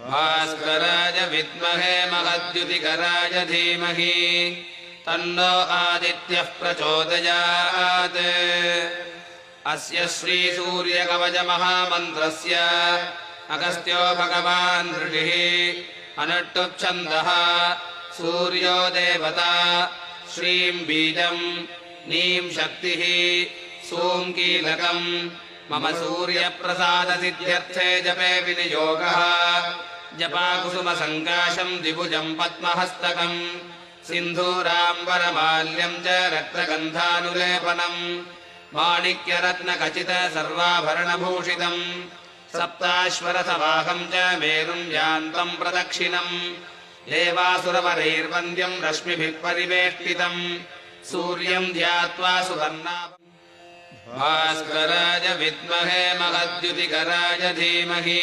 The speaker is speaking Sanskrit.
भास्कराय विद्महे महद्युतिकराय धीमहि तन्नो आदित्यः प्रचोदयात्। अस्य श्रीसूर्यकवचमहामन्त्रस्य अगस्त्यो भगवान् ऋषिः अनुष्टुप्छन्दः सूर्यो देवता श्रीं बीजं नीं शक्तिः सूं कीलकम् मम सूर्यप्रसादसिद्ध्यर्थे जपे विनियोगः। जपाकुसुमसङ्काशं द्विभुजं पद्महस्तकम् सिन्धूराम्बरमाल्यं च रक्तगन्धानुलेपनम् माणिक्यरत्नखचित सर्वाभरणभूषितम् सप्ताश्वरथवाहं च मेरुं यान्तं प्रदक्षिणम् देवासुरवरैर्वन्द्यं रश्मिभिः परिवेष्टितम् सूर्यं ध्यात्वा सुवर्णाभम्। भास्कराय विद्महे महद्युतिकराय धीमहि